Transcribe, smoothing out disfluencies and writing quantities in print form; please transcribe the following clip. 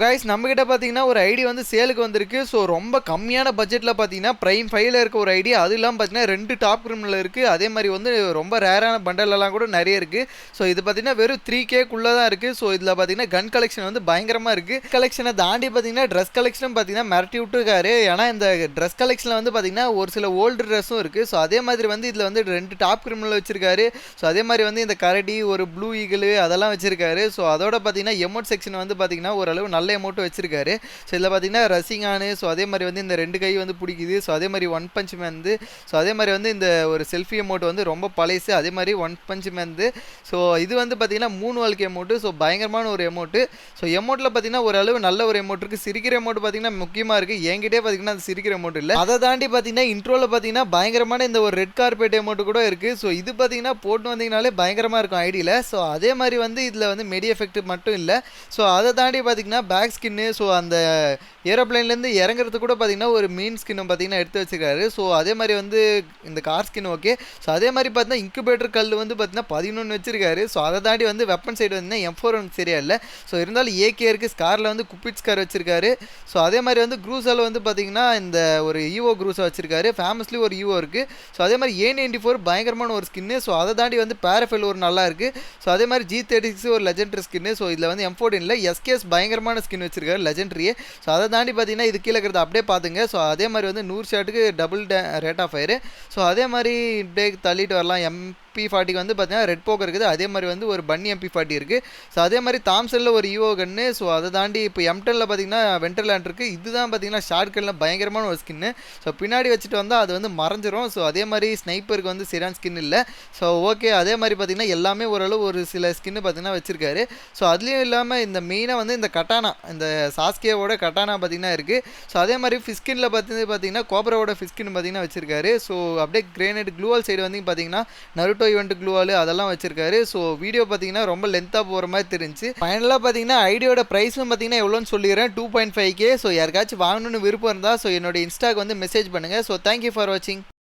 Guys நம்மகிட்ட பார்த்தீங்கன்னா ஒரு ஐடி வந்து சேலுக்கு வந்திருக்கு. ஸோ ரொம்ப கம்மியான பட்ஜெட்டில் பார்த்தீங்கன்னா ப்ரைம் 5ல் இருக்க ஒரு ஐடி. அது இல்லாமல் பார்த்தீங்கன்னா 2 டாப் கிரிமினல் இருக்குது. அதே மாதிரி வந்து ரொம்ப ரேரான பண்டலெல்லாம் கூட நிறைய இருக்குது. ஸோ இது பார்த்தீங்கன்னா வெறும் 3Kக்குள்ளே தான் இருக்குது. ஸோ இதில் பார்த்தீங்கன்னா கன் கலெக்ஷன் வந்து பயங்கரமாக இருக்குது. கலெக்ஷனை தாண்டி பார்த்தீங்கன்னா ட்ரெஸ் கலெக்ஷனும் பார்த்தீங்கன்னா மிரட்டி விட்டுருக்காரு. ஏன்னா இந்த ட்ரெஸ் கலெக்ஷனில் வந்து பார்த்தீங்கன்னா ஒரு சில ஓல்டு ட்ரெஸ்ஸும் இருக்குது. ஸோ அதே மாதிரி வந்து இதில் வந்து 2 டாப் கிரிமினல் வச்சிருக்காரு. ஸோ அதே மாதிரி வந்து இந்த கரடி ஒரு ப்ளூ ஈகிள் அதெல்லாம் வச்சிருக்காரு. ஸோ அதோட பார்த்தீங்கன்னா எமௌண்ட் செக்ஷன் வந்து பார்த்தீங்கன்னா ஓரளவு நல்ல அமௌண்ட் வச்சிருக்காரு. ஸோ இதில் பார்த்தீங்கன்னா ரசிங்கானு, ஸோ அதே மாதிரி வந்து இந்த 2 கை வந்து பிடிக்குது. ஸோ அதே மாதிரி ஒன் பஞ்ச் மேன் வந்து, ஸோ அதே மாதிரி வந்து இந்த ஒரு செல்ஃபி அமௌண்ட் வந்து ரொம்ப பழைசு. அதே மாதிரி ஒன் பஞ்ச் மேன் வந்து, ஸோ இது வந்து பார்த்தீங்கன்னா 3 வாழ்க்கை அமௌண்ட்டு. ஸோ பயங்கரமான ஒரு அமௌண்ட்டு. ஸோ அமௌண்ட்டில் பார்த்தீங்கன்னா ஓரளவு நல்ல ஒரு அமௌண்ட் இருக்குது. சிரிக்கிற அமௌண்ட் பார்த்தீங்கன்னா முக்கியமாக இருக்குது. என்கிட்டே பார்த்தீங்கன்னா அது சிரிக்கிற அமௌண்ட் இல்லை. அதை தாண்டி பார்த்தீங்கன்னா இன்ட்ரோவில் பார்த்தீங்கன்னா பயங்கரமான இந்த ஒரு ரெட் கார்பெட் அமௌண்ட் கூட இருக்குது. ஸோ இது பார்த்தீங்கன்னா போட்டு வந்தீங்கனாலே பயங்கரமாக இருக்கும் ஐடியில். ஸோ அதே மாதிரி வந்து இதில் வந்து மெடி எஃபெக்ட் மட்டும் இல்லை. ஸோ அதை தாண்டி பார்த்தீங்கன்னா பேக் ஸ்கின்னு, ஸோ அந்த ஏரோப்ளைன்லேருந்து இறங்குறது கூட பார்த்தீங்கன்னா ஒரு மீன் ஸ்கின்னும் பார்த்தீங்கன்னா எடுத்து வச்சுருக்காரு. ஸோ அதே மாதிரி வந்து இந்த கார் ஸ்கின் ஓகே. ஸோ அதே மாதிரி பார்த்தீங்கன்னா இன்குபேட்டர் கல் வந்து பார்த்தீங்கன்னா 11 வச்சிருக்காரு. ஸோ அதை தாண்டி வந்து வெப்பன் சைடு வந்து M4 சரியா இல்லை. ஸோ இருந்தாலும் AK இருக்குது. ஸ்காரில் வந்து குப்பிட் ஸ்கார் வச்சிருக்காரு. ஸோ அதே மாதிரி வந்து க்ரூஸால் வந்து பார்த்தீங்கன்னா இந்த ஒரு ஈவோ க்ரூஸை வச்சிருக்காரு. ஃபேமஸ்லி ஒரு ஈவோ இருக்குது. ஸோ அதே மாதிரி A94 பயங்கரமான ஒரு ஸ்கின்னு. ஸோ அதை தாண்டி வந்து பேரஃபெல் ஒரு நல்லா இருக்குது. ஸோ அதே மாதிரி G36 ஒரு லெஜெண்டரி ஸ்கின்னு. ஸோ இதில் வந்து M14 இல்லை, SKS பயங்கரமான ஸ்கின் வச்சிருக்காரு லெஜெண்டரியே. ஸோ அதை தாண்டி பார்த்தீங்கன்னா இது கீழே இருக்கிறத அப்படியே பார்த்துங்க. ஸோ அதே மாதிரி வந்து 100 ஷாட்டுக்கு double rate of fire. So அதே மாதிரி இப்படியே தள்ளிட்டு வரலாம். MP40 வந்து பார்த்தீங்கன்னா ரெட் போக்கர் இருக்குது. அதே மாதிரி வந்து ஒரு பன்னி MP40 இருக்குது. ஸோ அதே மாதிரி தாம்சனில் ஒரு ஈவோ கன்னு. ஸோ அதை தாண்டி இப்போ M10ல் பார்த்தீங்கன்னா வென்டர்லேண்ட் இருக்குது. இதுதான் பார்த்தீங்கன்னா ஷார்ட் கன்னில் பயங்கரமான ஒரு ஸ்கின்னு. ஸோ பின்னாடி வச்சுட்டு வந்தால் அது வந்து மறைஞ்சிரும். ஸோ அதே மாதிரி ஸ்னைப்பருக்கு வந்து சரியான ஸ்கின் இல்லை. So okay. அதே மாதிரி பார்த்தீங்கன்னா எல்லாமே ஓரளவு ஒரு சில ஸ்கின்னு பார்த்தீங்கன்னா வச்சிருக்காரு. ஸோ அதுலேயும் இல்லாமல் இந்த மெயினாக வந்து இந்த கட்டானா, இந்த சாஸ்கேவோட கட்டானா பார்த்தீங்கன்னா இருக்குது. ஸோ அதே மாதிரி ஃபிஸ்கினில் பார்த்தீங்கன்னா கோப்ராவோட ஃபிஸ்கின் பார்த்தீங்கன்னா வச்சிருக்காரு. ஸோ அப்படியே கிரேனேட் க்ளூவால் சைடு வந்து பார்த்தீங்கன்னா நருட்டோ ஈவெண்ட் க்ளூவால் அதெல்லாம் வச்சிருக்காரு. ஸோ வீடியோ பார்த்தீங்கன்னா ரொம்ப லென்த்தாக போகிற மாதிரி தெரிஞ்சு ஃபைனலாக பார்த்தீங்கன்னா ஐடியோட ப்ரைஸும் பார்த்தீங்கன்னா எவ்வளோன்னு சொல்லிடுறேன். 2.5K. ஸோ யாருக்காச்சும் வாங்கணும்னு விருப்பம் இருந்தால் ஸோ என்னோட இன்ஸ்டாக்கு வந்து மெசேஜ் பண்ணுங்கள். ஸோ தேங்க்யூ ஃபார் வாட்சிங்.